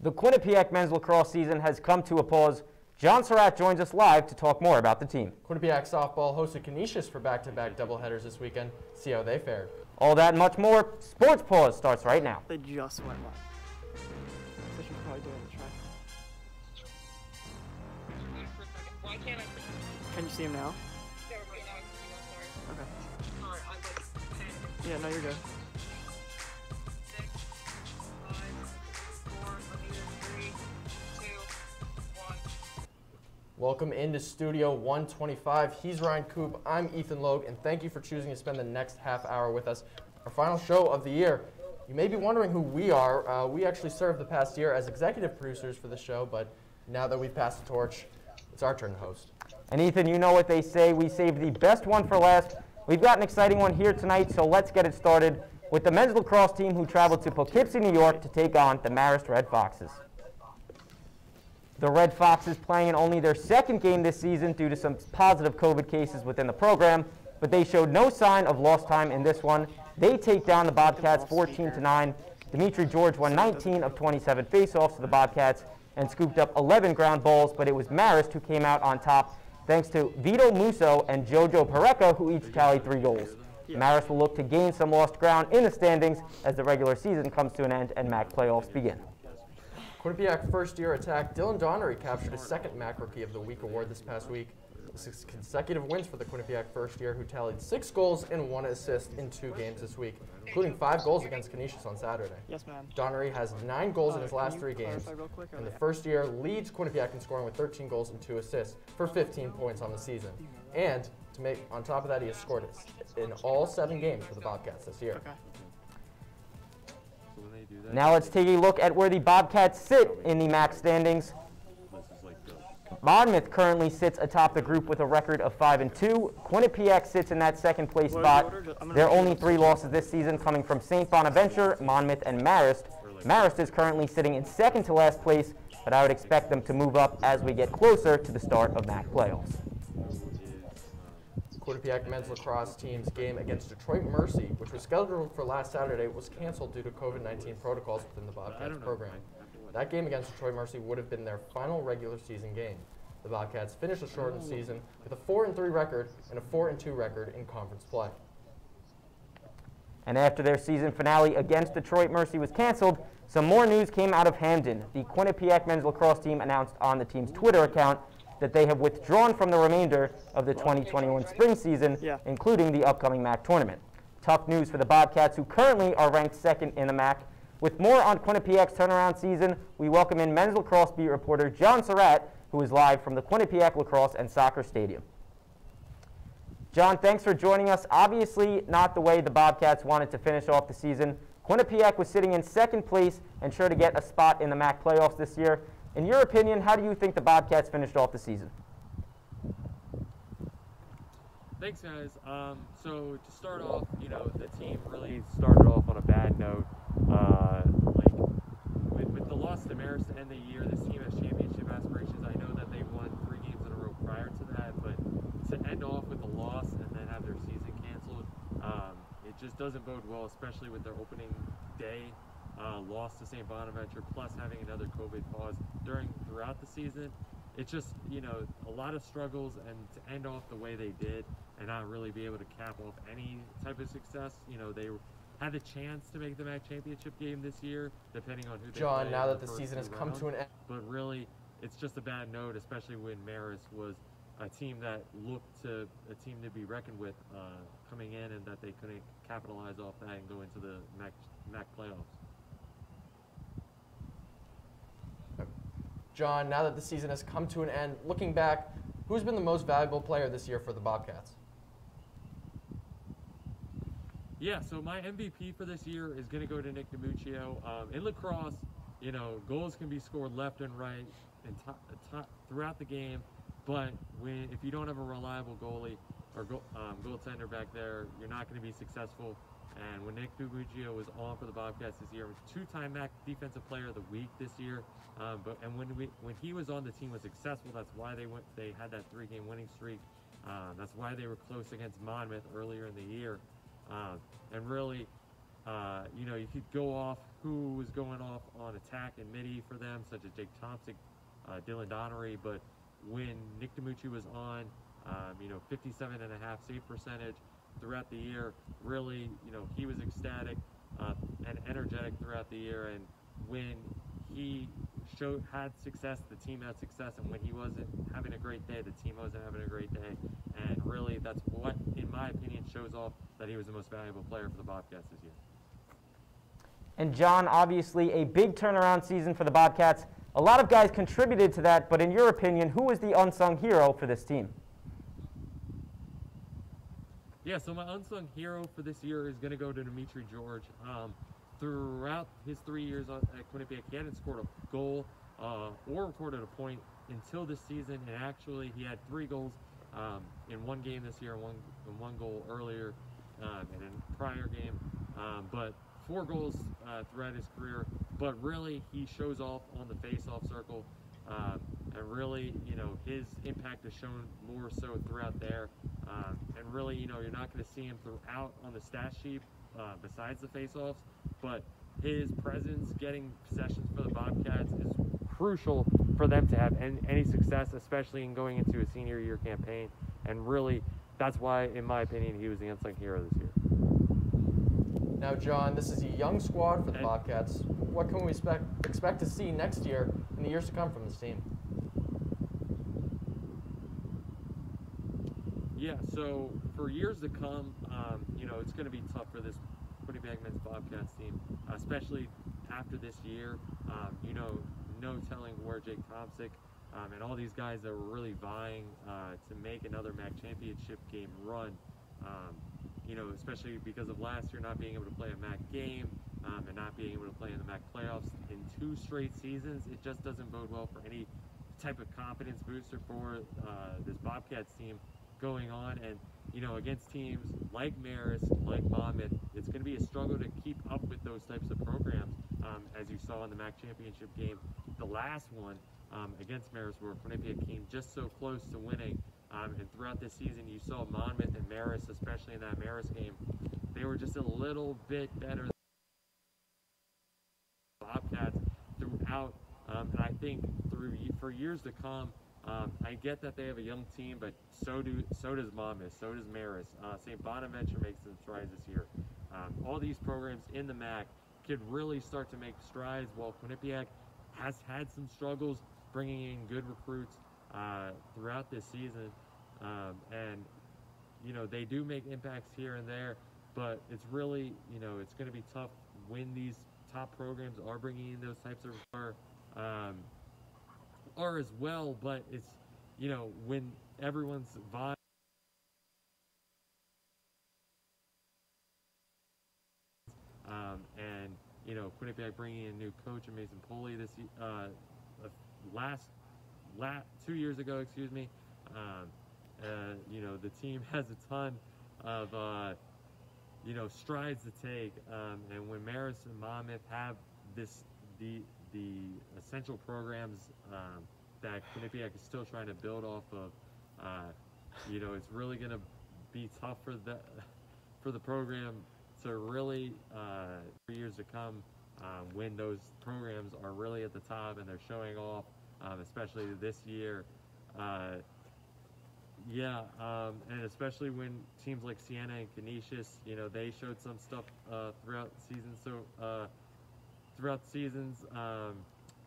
The Quinnipiac men's lacrosse season has come to a pause. John Surratt joins us live to talk more about the team. Quinnipiac softball hosted Canisius for back-to-back doubleheaders this weekend. See how they fared. All that and much more. Sports Pause starts right now. They just went live. So she's probably doing the track. Why can't I? Can you see him now? Yeah, right now. Okay. Alright, I'm like 10, Yeah, no, you're good. 6, 5, 4, 3, 2, 1. Welcome into Studio 125. He's Ryan Coop. I'm Ethan Logue, and thank you for choosing to spend the next half hour with us. Our final show of the year. You may be wondering who we are. We actually served the past year as executive producers for the show, but now that we've passed the torch, it's our turn to host. And Ethan, you know what they say, we saved the best one for last. We've got an exciting one here tonight, so let's get it started with the men's lacrosse team who traveled to Poughkeepsie, New York to take on the Marist Red Foxes. The Red Foxes playing in only their second game this season due to some positive COVID cases within the program, but they showed no sign of lost time in this one. They take down the Bobcats 14-9. Dimitri George won 19 of 27 faceoffs to the Bobcats and scooped up 11 ground balls, but it was Marist who came out on top thanks to Vito Musso and Jojo Pareca, who each tallied 3 goals. Marist will look to gain some lost ground in the standings as the regular season comes to an end and MAC playoffs begin. Quinnipiac first-year attack Dylan Donnery captured his second MAC Rookie of the Week award this past week. 6 consecutive wins for the Quinnipiac first year, who tallied 6 goals and 1 assist in 2 games this week, including 5 goals against Canisius on Saturday. Yes, ma'am. Donnery has 9 goals in his last 3 games, and the first year leads Quinnipiac in scoring with 13 goals and 2 assists for 15 points on the season. And to make on top of that, he has scored in all 7 games for the Bobcats this year. Okay. Now let's take a look at where the Bobcats sit in the MAC standings. Monmouth currently sits atop the group with a record of 5-2. Quinnipiac sits in that second place spot. There are only 3 losses this season coming from St. Bonaventure, Monmouth, and Marist. Marist is currently sitting in second to last place, but I would expect them to move up as we get closer to the start of MAC playoffs. Quinnipiac men's lacrosse team's game against Detroit Mercy, which was scheduled for last Saturday, was canceled due to COVID-19 protocols within the Bobcats program. That game against Detroit Mercy would have been their final regular season game. The Bobcats finished the shortened season with a 4-3 record and a 4-2 record in conference play. And after their season finale against Detroit Mercy was canceled, some more news came out of Hamden. The Quinnipiac men's lacrosse team announced on the team's Twitter account that they have withdrawn from the remainder of the 2021 spring season, including the upcoming MAC tournament. Tough news for the Bobcats, who currently are ranked second in the MAC. With more on Quinnipiac's turnaround season, we welcome in men's lacrosse beat reporter John Surratt, who is live from the Quinnipiac Lacrosse and Soccer Stadium. John, thanks for joining us. Obviously not the way the Bobcats wanted to finish off the season. Quinnipiac was sitting in second place and sure to get a spot in the MAC playoffs this year. In your opinion, how do you think the Bobcats finished off the season? Thanks, guys. So to start off, you know, the team really started off on a bad note. With the loss to Marist to end the year, this team has championship aspirations. I know that they won 3 games in a row prior to that, but to end off with a loss and then have their season canceled, it just doesn't bode well, especially with their opening day loss to St. Bonaventure, plus having another COVID pause throughout the season. It's just, you know, a lot of struggles, and to end off the way they did and not really be able to cap off any type of success. You know, they had the chance to make the MAC championship game this year, depending on who they John, play now in that the first season has 2 come rounds. to an end. But really, it's just a bad note, especially when Marist was a team that looked to a team to be reckoned with coming in, and that they couldn't capitalize off that and go into the MAC playoffs. John, now that the season has come to an end, looking back, who's been the most valuable player this year for the Bobcats? Yeah, so my MVP for this year is going to go to Nick DiMuccio. In lacrosse, you know, goals can be scored left and right and throughout the game, but if you don't have a reliable goalie or goaltender back there, you're not going to be successful. And when Nick DiMuccio was on for the Bobcats this year, was 2-time MAC Defensive Player of the Week this year. When he was on, the team was successful. That's why they had that 3-game winning streak. That's why they were close against Monmouth earlier in the year. And really, You could go off who was going off on attack and midi for them, such as Jake Thompson, Dylan Donnery, but when Nick DiMucci was on, 57.5 save percentage throughout the year, really, he was ecstatic and energetic throughout the year, and when he had success, the team had success, and when he wasn't having a great day, the team wasn't having a great day, and really that's what, in my opinion, shows off that he was the most valuable player for the Bobcats this year. And John, obviously a big turnaround season for the Bobcats. A lot of guys contributed to that, but in your opinion, who was the unsung hero for this team? Yeah, so my unsung hero for this year is going to go to Dimitri George. Throughout his 3 years at Quinnipiac, he hadn't scored a goal or recorded a point until this season, and actually he had 3 goals in one game this year and one goal earlier in a prior game, but 4 goals throughout his career. But really, he shows off on the face-off circle, and really, his impact is shown more so throughout there. And really, you're not going to see him throughout on the stat sheet besides the face-offs, but his presence getting possessions for the Bobcats is crucial for them to have any success, especially in going into a senior year campaign. And really, that's why, in my opinion, he was the unsung hero this year. Now, John, this is a young squad for the Bobcats. What can we expect to see next year in the years to come from this team? Yeah, so for years to come, it's going to be tough for this Quinnipiac men's Bobcats team, especially after this year. No telling where Jake Thompson and all these guys that were really vying to make another MAC championship game run. Especially because of last year not being able to play a MAC game and not being able to play in the MAC playoffs in 2 straight seasons, it just doesn't bode well for any type of confidence booster for this Bobcats team going on. And, against teams like Marist, like Monmouth, it's going to be a struggle to keep up with those types of programs, as you saw in the MAC championship game. The last one against Marist, where Quinnipiac came just so close to winning. And throughout this season, you saw Monmouth and Marist, especially in that Marist game, they were just a little bit better than the Bobcats throughout. And I think for years to come, I get that they have a young team, but so does Monmouth, so does Marist. St. Bonaventure makes some strides this year. All these programs in the MAC could really start to make strides, while Quinnipiac has had some struggles bringing in good recruits throughout this season, and they do make impacts here and there, but it's really it's going to be tough when these top programs are bringing in those types of are as well, but it's when everyone's vying and Quinnipiac bringing in a new coach, Mason Poley, this last 2 years ago, excuse me. The team has a ton of strides to take, and when Marist and Monmouth have the essential programs that Quinnipiac is still trying to build off of, it's really going to be tough for the program to really for years to come, when those programs are really at the top and they're showing off, especially this year. And especially when teams like Siena and Canisius, they showed some stuff throughout the season. So throughout the seasons,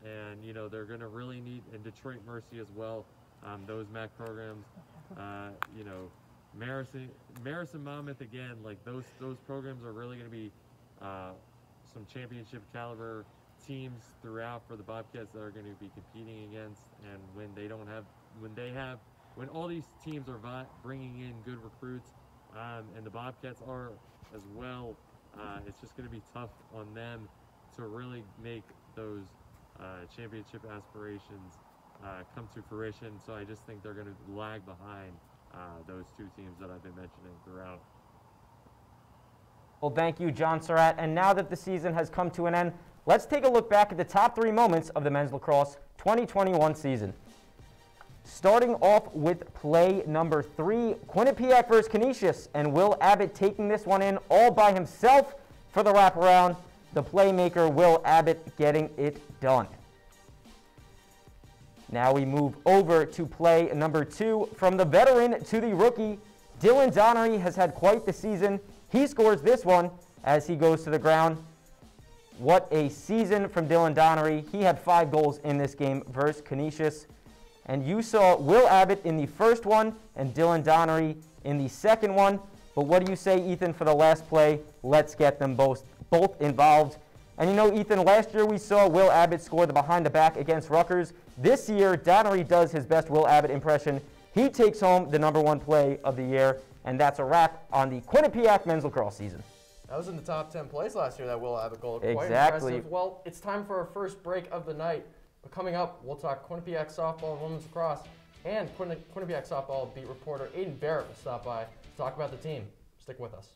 and they're going to really need, and Detroit Mercy as well. Those MAC programs, Marist and Monmouth again. Like those programs are really going to be some championship caliber teams throughout for the Bobcats that are going to be competing against. And when all these teams are bringing in good recruits, and the Bobcats are as well, it's just going to be tough on them to really make those championship aspirations come to fruition. So I just think they're going to lag behind those 2 teams that I've been mentioning throughout. Well, thank you, John Surratt. And now that the season has come to an end, let's take a look back at the top 3 moments of the men's lacrosse 2021 season. Starting off with play number 3, Quinnipiac versus Canisius, and Will Abbott taking this one in all by himself. for the wraparound. The playmaker, Will Abbott, getting it done. Now we move over to play number 2. From the veteran to the rookie, Dylan Donnery has had quite the season. He scores this one as he goes to the ground. What a season from Dylan Donnery. He had 5 goals in this game versus Canisius. And you saw Will Abbott in the first one and Dylan Donnery in the second one. But what do you say, Ethan, for the last play? Let's get them both involved. And you know, Ethan, last year we saw Will Abbott score the behind-the-back against Rutgers. This year, Donnery does his best Will Abbott impression. He takes home the #1 play of the year, and that's a wrap on the Quinnipiac men's lacrosse season. That was in the top 10 plays last year, that Will Abbott goal. Quite Exactly. impressive. Well, it's time for our first break of the night. But coming up, we'll talk Quinnipiac softball and women's lacrosse, and Quinnipiac softball beat reporter Aiden Barrett will stop by to talk about the team. Stick with us.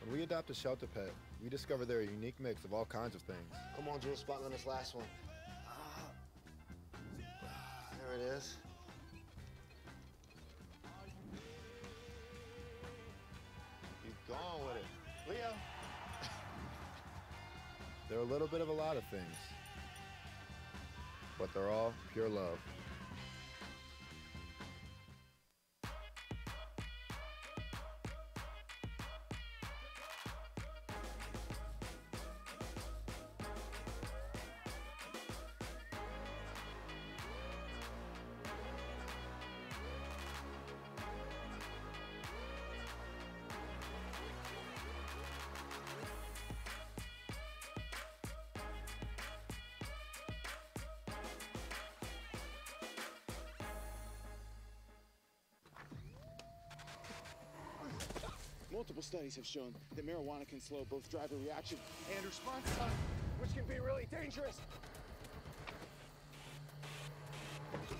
When we adopt a shelter pet, we discover they're a unique mix of all kinds of things. Come on, Drew, spot on this last one. There it is. Keep going with it. Leo. They're a little bit of a lot of things, but they're all pure love. Multiple studies have shown that marijuana can slow both driver reaction and response time, which can be really dangerous.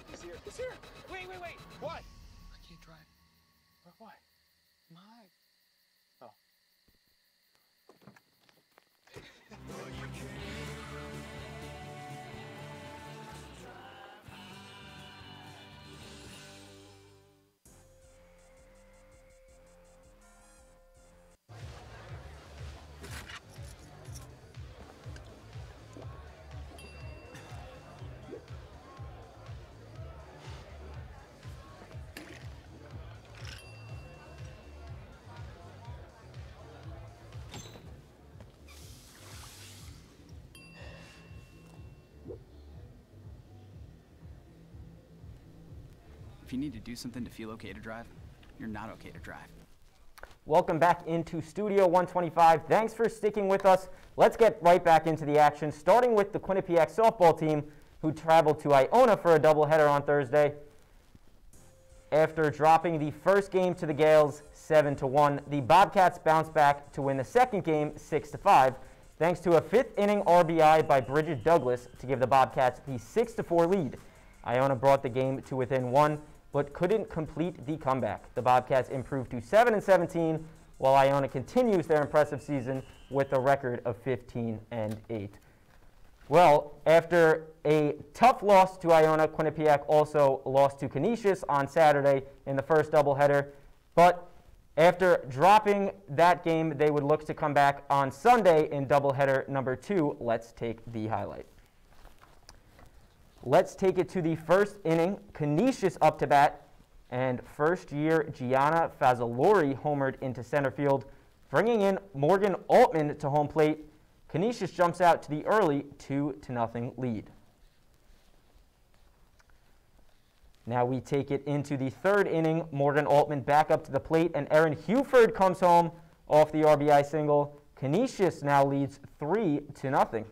He's here. He's here. Wait. What? I can't drive. What? My. Oh. If you need to do something to feel okay to drive, you're not okay to drive. Welcome back into Studio 125. Thanks for sticking with us. Let's get right back into the action, starting with the Quinnipiac softball team, who traveled to Iona for a doubleheader on Thursday. After dropping the first game to the Gales 7-1, the Bobcats bounced back to win the second game 6-5, thanks to a fifth-inning RBI by Bridget Douglas to give the Bobcats the 6-4 lead. Iona brought the game to within 1, but couldn't complete the comeback. The Bobcats improved to 7-17, while Iona continues their impressive season with a record of 15-8. Well, after a tough loss to Iona, Quinnipiac also lost to Canisius on Saturday in the first doubleheader. But after dropping that game, they would look to come back on Sunday in doubleheader number 2. Let's take the highlight. Let's take it to the first inning. Canisius up to bat, and first-year Gianna Fazzolori homered into center field, bringing in Morgan Altman to home plate. Canisius jumps out to the early 2-0 lead. Now we take it into the third inning. Morgan Altman back up to the plate, and Aaron Huford comes home off the RBI single. Canisius now leads 3-0.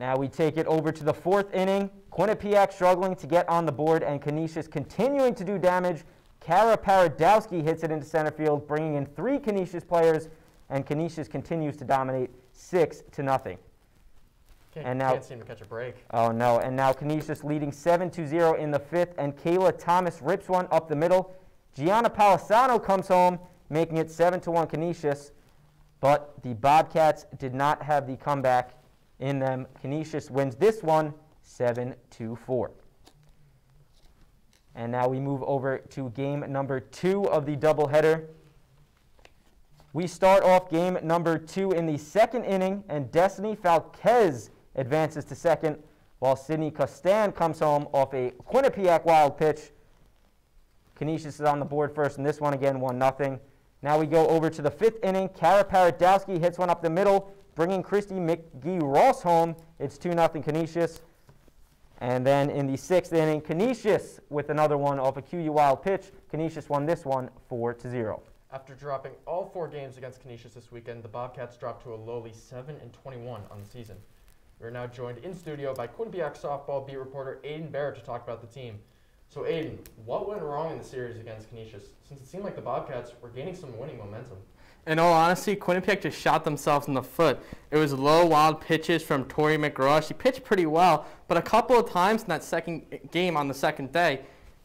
Now we take it over to the fourth inning. Quinnipiac struggling to get on the board, and Canisius continuing to do damage. Kara Paradowski hits it into center field, bringing in 3 Canisius players, and Canisius continues to dominate 6-0. Can't seem to catch a break. Oh no! And now Canisius leading 7-0 in the fifth, and Kayla Thomas rips one up the middle. Gianna Palisano comes home, making it 7-1 Canisius, but the Bobcats did not have the comeback in them. Canisius wins this one 7-4. And now we move over to game number 2 of the doubleheader. We start off game number 2 in the second inning, and Destiny Falquez advances to second, while Sydney Costan comes home off a Quinnipiac wild pitch. Canisius is on the board first, and this one again 1-0. Now we go over to the fifth inning. Kara Paradowski hits one up the middle, bringing Christy McGee-Ross home. It's 2-0 Canisius. And then in the sixth inning, Canisius with another one off a QU wild pitch. Canisius won this one 4-0. After dropping all 4 games against Canisius this weekend, the Bobcats dropped to a lowly 7-21 on the season. We are now joined in studio by Quinnipiac softball beat reporter Aiden Barrett to talk about the team. So Aiden, what went wrong in the series against Canisius, since it seemed like the Bobcats were gaining some winning momentum? In all honesty, Quinnipiac just shot themselves in the foot. It was low, wild pitches from Tori McGraw. She pitched pretty well, but a couple of times in that second game on the second day,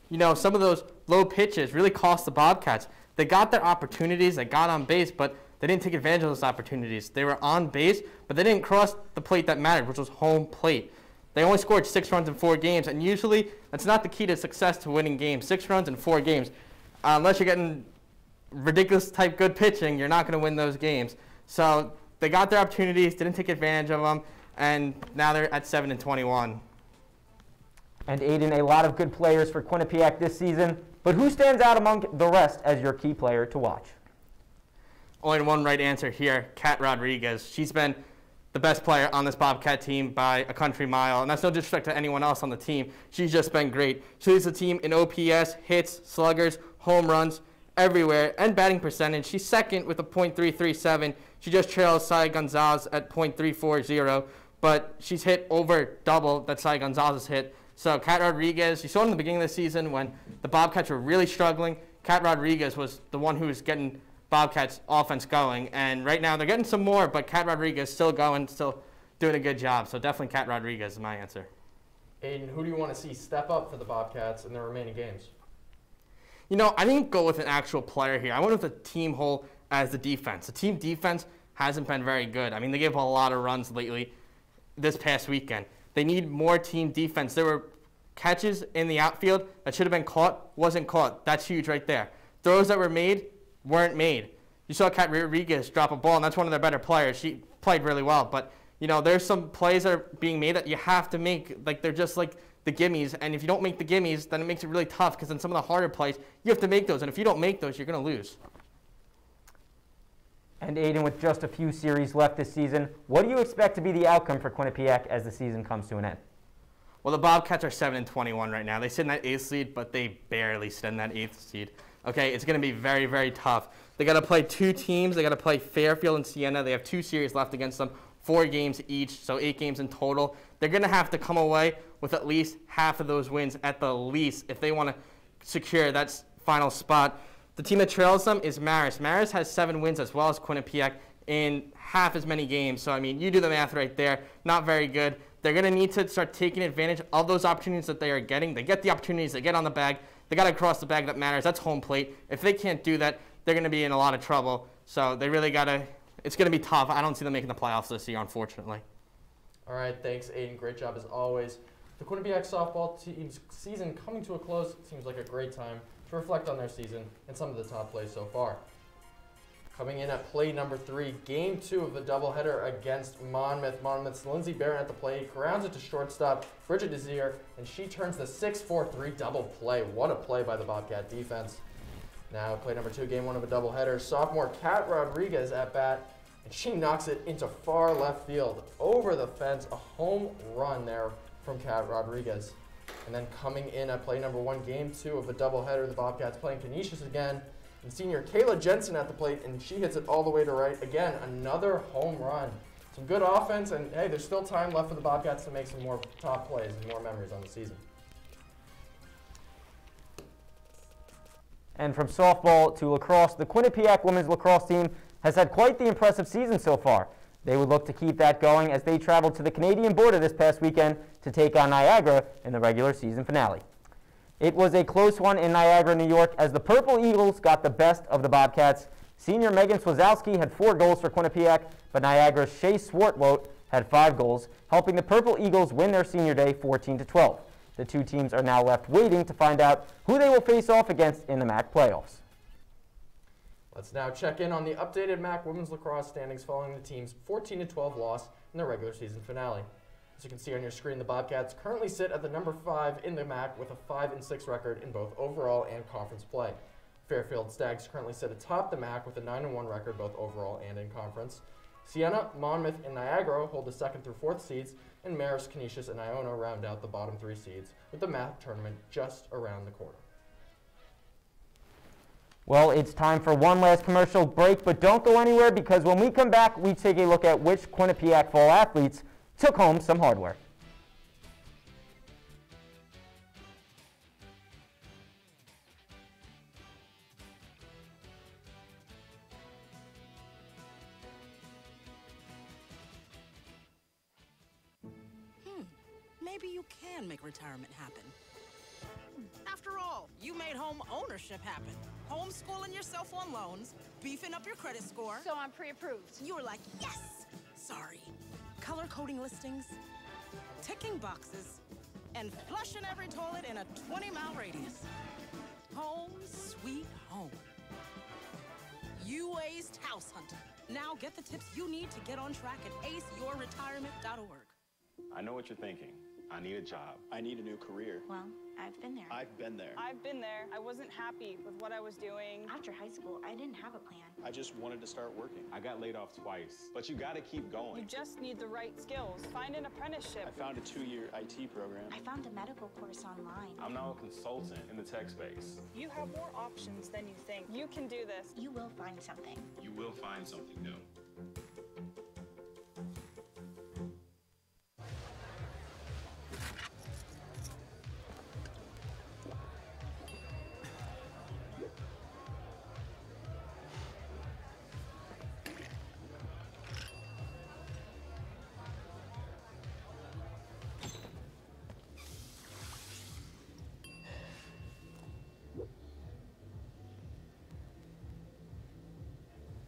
some of those low pitches really cost the Bobcats. They got their opportunities, they got on base, but they didn't take advantage of those opportunities. They were on base, but they didn't cross the plate that mattered, which was home plate. They only scored 6 runs in 4 games, and usually that's not the key to success to winning games. 6 runs in 4 games. Unless you're getting ridiculous type good pitching, you're not going to win those games. So they got their opportunities, didn't take advantage of them, and now they're at 7-21. And Aiden, a lot of good players for Quinnipiac this season, but who stands out among the rest as your key player to watch? Only one right answer here, Kat Rodriguez. She's been the best player on this Bobcat team by a country mile, and that's no disrespect to anyone else on the team. She's just been great. She leads the team in OPS, hits, sluggers, home runs, everywhere, and batting percentage. She's second with a .337. She just trails Sai Gonzalez at .340, but she's hit over double that Sai Gonzalez hit. So Kat Rodriguez, you saw in the beginning of the season when the Bobcats were really struggling, Kat Rodriguez was the one who was getting Bobcats offense going, and right now they're getting some more, but Kat Rodriguez still going, still doing a good job. So definitely Kat Rodriguez is my answer. Aiden, who do you want to see step up for the Bobcats in the remaining games? I didn't go with an actual player here. I went with the team whole as the defense. The team defense hasn't been very good. I mean, they gave a lot of runs lately this past weekend. They need more team defense. There were catches in the outfield that should have been caught, wasn't caught. That's huge right there. Throws that were made weren't made. You saw Kat Rodriguez drop a ball, and that's one of their better players. She played really well, but there's some plays that are being made that you have to make. Like, they're just like the gimmies, and if you don't make the gimmies, then it makes it really tough, because in some of the harder plays, you have to make those, and if you don't make those, you're going to lose. And Aiden, with just a few series left this season, what do you expect to be the outcome for Quinnipiac as the season comes to an end? Well, the Bobcats are 7-21 right now. They sit in that 8th seed, but they barely sit in that 8th seed. Okay, it's going to be very, very tough. They got to play 2 teams. They got to play Fairfield and Siena. They have 2 series left against them, 4 games each, so 8 games in total. They're going to have to come away with at least half of those wins at the least if they want to secure that final spot. The team that trails them is Marist. Marist has 7 wins as well as Quinnipiac in half as many games. So, I mean, you do the math right there. Not very good. They're going to need to start taking advantage of those opportunities that they are getting. They get the opportunities. They get on the bag. They got to cross the bag that matters. That's home plate. If they can't do that, they're going to be in a lot of trouble. So they really got to – it's going to be tough. I don't see them making the playoffs this year, unfortunately. All right, thanks, Aiden. Great job as always. The Quinnipiac softball team's season coming to a close seems like a great time to reflect on their season and some of the top plays so far. Coming in at play number 3, game 2 of the doubleheader against Monmouth. Monmouth's Lindsay Barron at the plate, grounds it to shortstop Bridget Desir, and she turns the 6-4-3 double play. What a play by the Bobcat defense. Now, play number 2, game 1 of a doubleheader. Sophomore Kat Rodriguez at bat, and she knocks it into far left field, over the fence, a home run there from Kat Rodriguez. And then coming in at play number 1, game 2 of a doubleheader, the Bobcats playing Canisius again. And senior Kayla Jensen at the plate, and she hits it all the way to right. Again, another home run. Some good offense, and hey, there's still time left for the Bobcats to make some more top plays and more memories on the season. And from softball to lacrosse, the Quinnipiac women's lacrosse team has had quite the impressive season so far. They would look to keep that going as they traveled to the Canadian border this past weekend to take on Niagara in the regular season finale. It was a close one in Niagara, New York, as the Purple Eagles got the best of the Bobcats. Senior Megan Swazowski had 4 goals for Quinnipiac, but Niagara's Shea Swartwote had 5 goals, helping the Purple Eagles win their senior day 14-12. The two teams are now left waiting to find out who they will face off against in the MAC playoffs. Let's now check in on the updated MAC women's lacrosse standings following the team's 14-12 loss in the regular season finale. As you can see on your screen, the Bobcats currently sit at the number 5 in the MAC with a 5-6 record in both overall and conference play. Fairfield Stags currently sit atop the MAC with a 9-1 record both overall and in conference. Siena, Monmouth, and Niagara hold the 2nd through 4th seeds, and Marist, Canisius, and Iona round out the bottom 3 seeds, with the MAC tournament just around the corner. Well, it's time for one last commercial break, but don't go anywhere because when we come back, we take a look at which Quinnipiac fall athletes took home some hardware. Maybe you can make retirement happen. After all, you made home ownership happen. Homeschooling yourself on loans, beefing up your credit score. So I'm pre-approved. You were like, yes! Sorry. Color-coding listings, ticking boxes, and flushing every toilet in a 20-mile radius. Home sweet home. You aced house hunting. Now get the tips you need to get on track at aceyourretirement.org. I know what you're thinking. I need a job. I need a new career. Well, I've been there. I've been there. I've been there. I wasn't happy with what I was doing. After high school, I didn't have a plan. I just wanted to start working. I got laid off twice, but you gotta keep going. You just need the right skills. Find an apprenticeship. I found a 2-year IT program. I found a medical course online. I'm now a consultant in the tech space. You have more options than you think. You can do this. You will find something. You will find something new.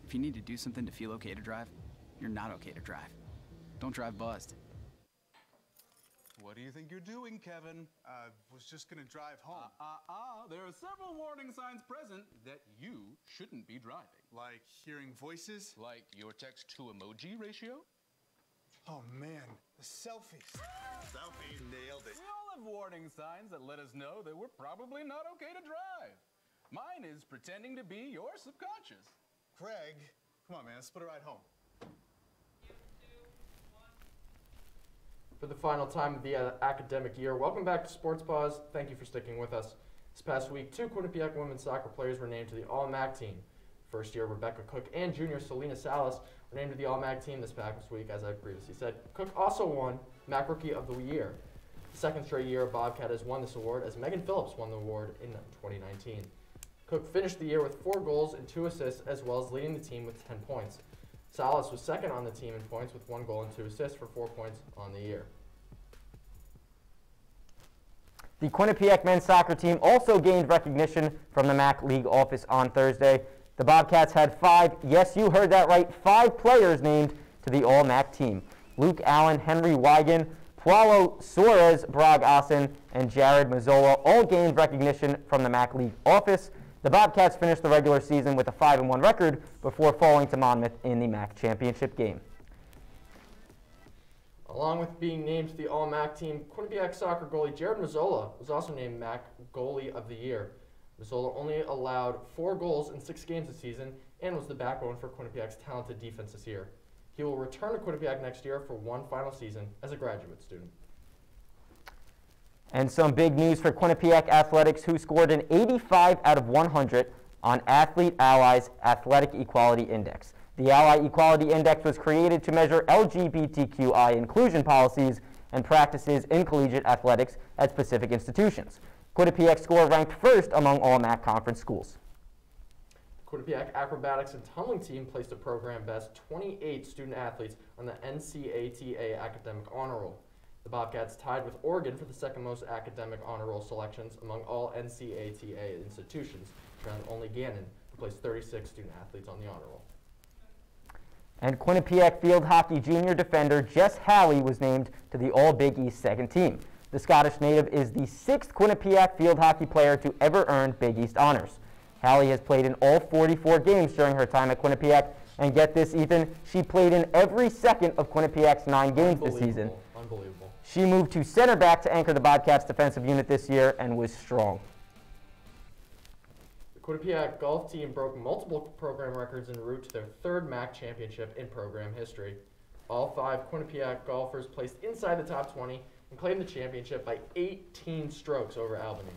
If you need to do something to feel okay to drive, you're not okay to drive. Don't drive buzzed. What do you think you're doing, Kevin? Was just gonna drive home. There are several warning signs present that you shouldn't be driving. Like hearing voices? Like your text-to-emoji ratio? Oh man, the selfies. Selfie, nailed it. We all have warning signs that let us know that we're probably not okay to drive. Mine is pretending to be your subconscious. Greg, come on man, let's split a ride home. For the final time of the academic year, welcome back to Sports Paws. Thank you for sticking with us. This past week, 2 Quinnipiac women's soccer players were named to the All-MAC team. First year, Rebecca Cook and junior Selena Salas were named to the All-MAC team this past week, as I previously said. Cook also won MAC Rookie of the Year. The second straight year, Bobcat has won this award, as Megan Phillips won the award in 2019. Cook finished the year with 4 goals and 2 assists, as well as leading the team with 10 points. Salas was second on the team in points with 1 goal and 2 assists for 4 points on the year. The Quinnipiac men's soccer team also gained recognition from the MAC League office on Thursday. The Bobcats had 5, yes, you heard that right, 5 players named to the All-MAC team. Luke Allen, Henry Wigan, Paulo Suarez, Brog Assen, and Jared Mazzola all gained recognition from the MAC League office. The Bobcats finished the regular season with a 5-1 record before falling to Monmouth in the MAC championship game. Along with being named to the All-MAC team, Quinnipiac soccer goalie Jared Mazzola was also named MAC Goalie of the Year. Mazzola only allowed 4 goals in 6 games this season and was the backbone for Quinnipiac's talented defense this year. He will return to Quinnipiac next year for one final season as a graduate student. And some big news for Quinnipiac Athletics, who scored an 85 out of 100 on Athlete Ally's Athletic Equality Index. The Ally Equality Index was created to measure LGBTQI inclusion policies and practices in collegiate athletics at specific institutions. Quinnipiac's score ranked first among all MAC conference schools. Quinnipiac Acrobatics and Tumbling Team placed a program best 28 student athletes on the NCATA Academic Honor Roll. The Bobcats tied with Oregon for the second most academic honor roll selections among all NCATA institutions, trailing only Gannon, who placed 36 student athletes on the honor roll. And Quinnipiac field hockey junior defender Jess Halley was named to the All-Big East second team. The Scottish native is the 6th Quinnipiac field hockey player to ever earn Big East honors. Halley has played in all 44 games during her time at Quinnipiac, and get this, Ethan, she played in every second of Quinnipiac's 9 games this season. Unbelievable. She moved to center back to anchor the Bobcats' defensive unit this year and was strong. The Quinnipiac golf team broke multiple program records en route to their 3rd MAC championship in program history. All 5 Quinnipiac golfers placed inside the top 20 and claimed the championship by 18 strokes over Albany.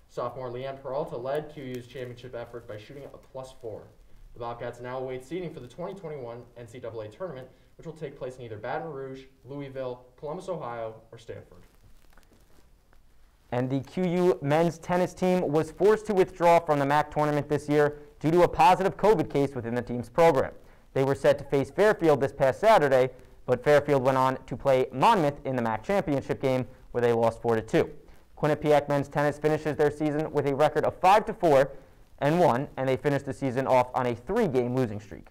Sophomore Leanne Peralta led QU's championship effort by shooting a +4. The Bobcats now await seeding for the 2021 NCAA tournament, which will take place in either Baton Rouge, Louisville, Columbus, Ohio, or Stanford. And the QU men's tennis team was forced to withdraw from the MAC tournament this year due to a positive COVID case within the team's program. They were set to face Fairfield this past Saturday, but Fairfield went on to play Monmouth in the MAC championship game, where they lost 4-2. Quinnipiac men's tennis finishes their season with a record of 5-4 and 1, and they finished the season off on a 3-game losing streak.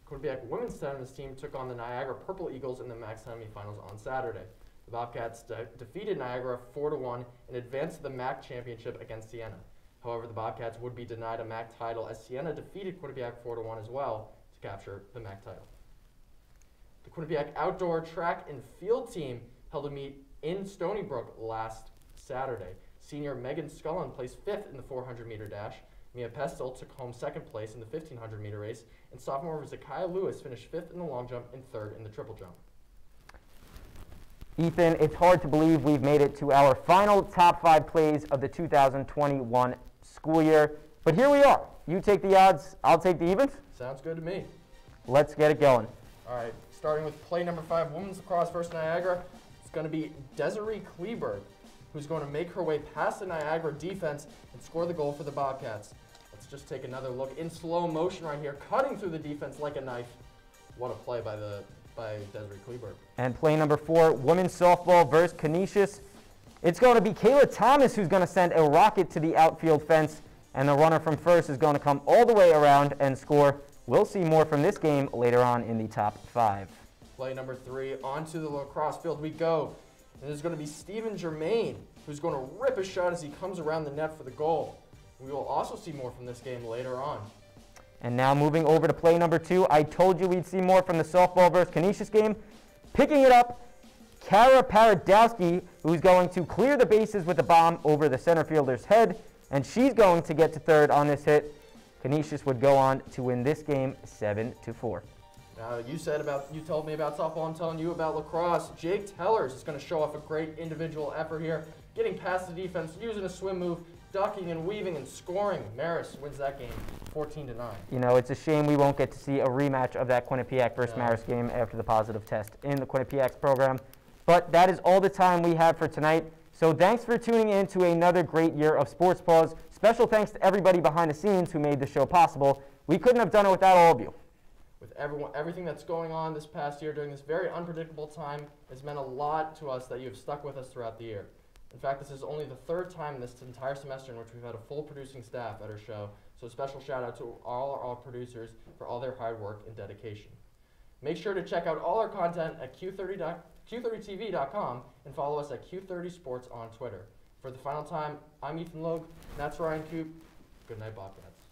Quinnipiac women's tennis team took on the Niagara Purple Eagles in the MAC semifinals on Saturday. The Bobcats defeated Niagara 4-1 and advanced to the MAC championship against Siena. However, the Bobcats would be denied a MAC title as Siena defeated Quinnipiac 4-1 as well to capture the MAC title. The Quinnipiac outdoor track and field team held a meet in Stony Brook last Saturday. Senior Megan Scullin placed 5th in the 400-meter dash. Mia Pestel took home 2nd place in the 1,500-meter race, and sophomore Zekiah Lewis finished 5th in the long jump and 3rd in the triple jump. Ethan, it's hard to believe we've made it to our final top 5 plays of the 2021 school year, but here we are. You take the odds, I'll take the evens. Sounds good to me. Let's get it going. All right, starting with play number 5, women's lacrosse versus Niagara. It's going to be Desiree Kleberg, who's going to make her way past the Niagara defense and score the goal for the Bobcats. Let's just take another look in slow motion right here, cutting through the defense like a knife. What a play by Desiree Kleberg. And play number 4, women's softball versus Canisius. It's going to be Kayla Thomas who's going to send a rocket to the outfield fence, and the runner from first is going to come all the way around and score. We'll see more from this game later on in the top 5. Play number 3, onto the lacrosse field we go. And there's going to be Stephen Germain, who's going to rip a shot as he comes around the net for the goal. We will also see more from this game later on. And now moving over to play number 2, I told you we'd see more from the softball versus Canisius game. Picking it up, Kara Paradowski, who's going to clear the bases with a bomb over the center fielder's head, and she's going to get to 3rd on this hit. Canisius would go on to win this game 7-4. Now, you told me about softball, I'm telling you about lacrosse. Jake Tellers is going to show off a great individual effort here, getting past the defense, using a swim move, ducking and weaving and scoring. Maris wins that game 14-9. You know, it's a shame we won't get to see a rematch of that Quinnipiac versus Maris game after the positive test in the Quinnipiac's program. But that is all the time we have for tonight. So thanks for tuning in to another great year of Sports Paws. Special thanks to everybody behind the scenes who made the show possible. We couldn't have done it without all of you. With everything that's going on this past year during this very unpredictable time, it's meant a lot to us that you have stuck with us throughout the year. In fact, this is only the 3rd time in this entire semester in which we've had a full producing staff at our show, so a special shout out to all our producers for all their hard work and dedication. Make sure to check out all our content at Q30TV.com and follow us at Q30 Sports on Twitter. For the final time, I'm Ethan Logue, and that's Ryan Coop. Good night, Bobcats.